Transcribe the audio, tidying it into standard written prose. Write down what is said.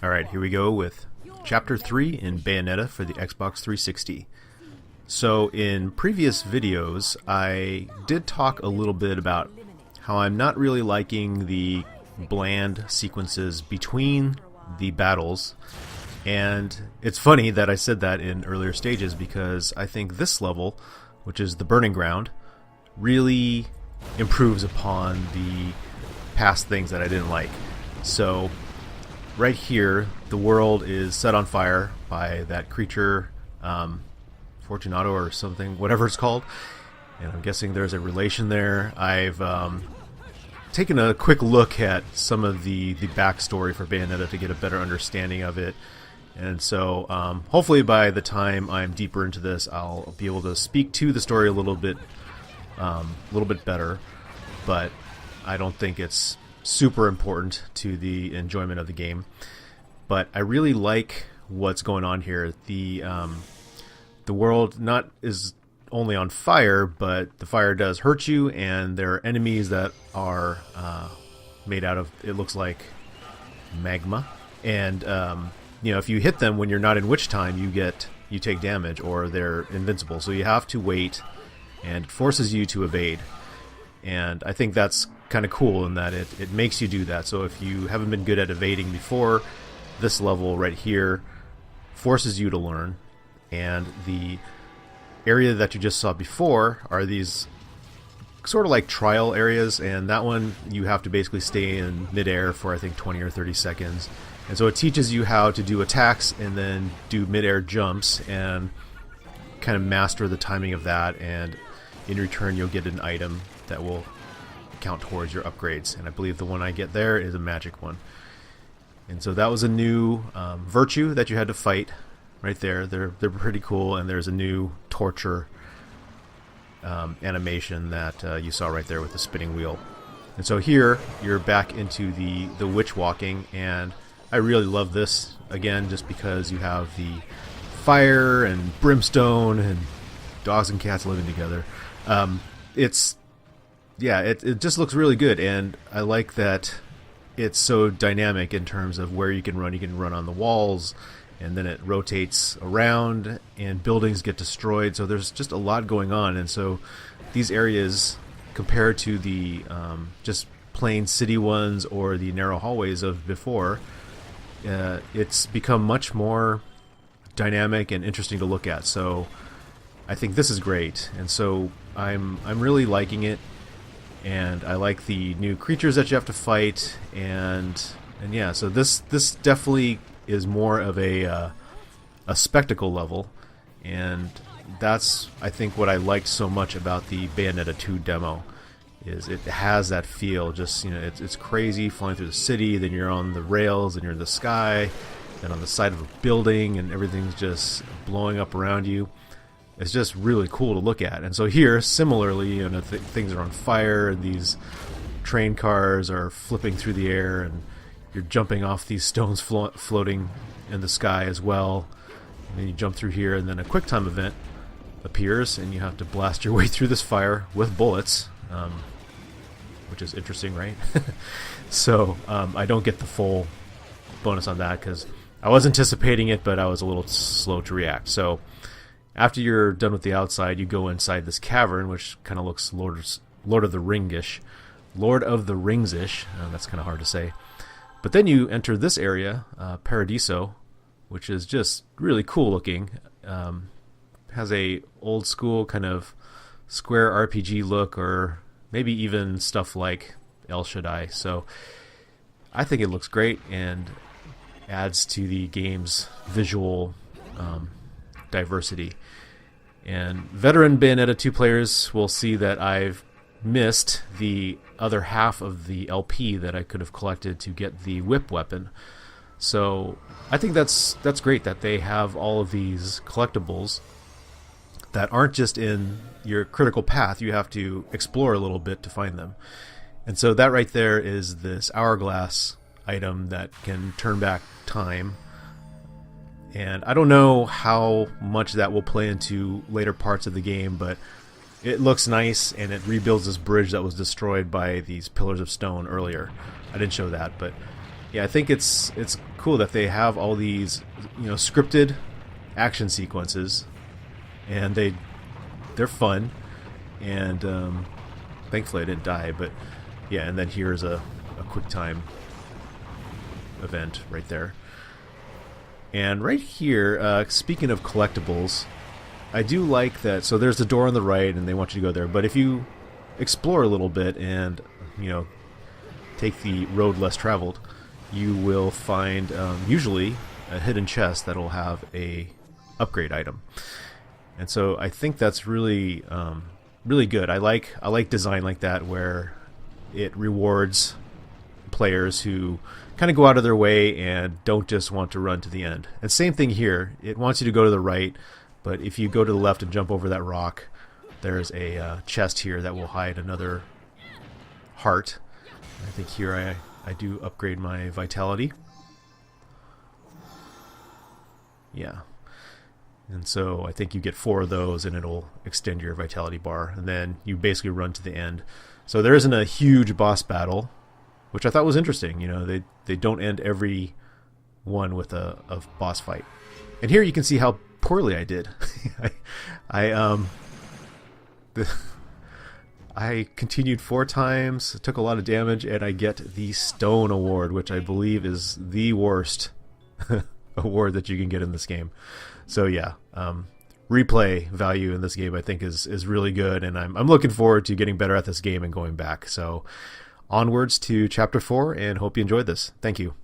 Alright, here we go with Chapter 3 in Bayonetta for the Xbox 360. So in previous videos, I did talk a little bit about how I'm not really liking the bland sequences between the battles. And it's funny that I said that in earlier stages because I think this level, which is the Burning Ground, really improves upon the past things that I didn't like. So right here, the world is set on fire by that creature, Fortunato or something, whatever it's called. And I'm guessing there's a relation there. I've taken a quick look at some of the backstory for Bayonetta to get a better understanding of it. And so hopefully by the time I'm deeper into this, I'll be able to speak to the story a little bit better. But I don't think it's super important to the enjoyment of the game. But I really like what's going on here. The world not is only on fire, but the fire does hurt you, and there are enemies that are made out of, it looks like, magma. And if you hit them when you're not in witch time, you take damage, or they're invincible. So you have to wait, and it forces you to evade. And I think that's kind of cool in that it makes you do that. So if you haven't been good at evading before, this level right here forces you to learn. And the area that you just saw before are these sort of like trial areas, and that one you have to basically stay in midair for I think 20 or 30 seconds. And so it teaches you how to do attacks and then do midair jumps and kind of master the timing of that, and in return you'll get an item that will count towards your upgrades. And I believe the one I get there is a magic one. And so that was a new virtue that you had to fight right there. They're pretty cool, and there's a new torture animation that you saw right there with the spinning wheel. And so here you're back into the witch walking, and I really love this again just because you have the fire and brimstone and dogs and cats living together. It just looks really good, and I like that it's so dynamic in terms of where you can run. You can run on the walls, and then it rotates around, and buildings get destroyed. So there's just a lot going on, and so these areas, compared to the just plain city ones or the narrow hallways of before, it's become much more dynamic and interesting to look at. So I think this is great, and so I'm really liking it. And I like the new creatures that you have to fight, and yeah, so this definitely is more of a spectacle level, and that's I think what I liked so much about the Bayonetta 2 demo, is it has that feel. Just it's crazy flying through the city, then you're on the rails, and you're in the sky, then on the side of a building, and everything's just blowing up around you. It's just really cool to look at. And so here, similarly, things are on fire, and these train cars are flipping through the air, and you're jumping off these stones floating in the sky as well. And then you jump through here, and then a quick time event appears, and you have to blast your way through this fire with bullets, which is interesting, right? So I don't get the full bonus on that because I was anticipating it, but I was a little slow to react. So after you're done with the outside, you go inside this cavern, which kind of looks Lord of the Ring-ish. That's kind of hard to say. But then you enter this area, Paradiso, which is just really cool looking. Has a old school kind of square RPG look, or maybe even stuff like El Shaddai. So I think it looks great and adds to the game's visual diversity. And veteran Bayonetta 2 players will see that I've missed the other half of the LP that I could have collected to get the whip weapon. So I think that's great that they have all of these collectibles that aren't just in your critical path. You have to explore a little bit to find them. And so that right there is this hourglass item that can turn back time. And I don't know how much that will play into later parts of the game, but it looks nice, and it rebuilds this bridge that was destroyed by these pillars of stone earlier. I didn't show that, but Yeah, I think it's cool that they have all these, scripted action sequences, and they're fun, and thankfully I didn't die. But yeah, and then here's a quick time event right there. And right here, speaking of collectibles, I do like that. So there's the door on the right, and they want you to go there. But if you explore a little bit and take the road less traveled, you will find usually a hidden chest that will have a upgrade item. And so I think that's really really good. I like design like that where it rewards players who kind of go out of their way and don't just want to run to the end. And same thing here. It wants you to go to the right, but if you go to the left and jump over that rock, there's a chest here that will hide another heart. I think here I do upgrade my vitality. Yeah. And so I think you get 4 of those and it'll extend your vitality bar. And then you basically run to the end. So there isn't a huge boss battle, which I thought was interesting. They don't end every one with a boss fight. And here you can see how poorly I did. I continued 4 times, took a lot of damage, and I get the Stone Award, which I believe is the worst award that you can get in this game. So yeah, replay value in this game I think is really good, and I'm looking forward to getting better at this game and going back. So onwards to Chapter 4, and hope you enjoyed this. Thank you.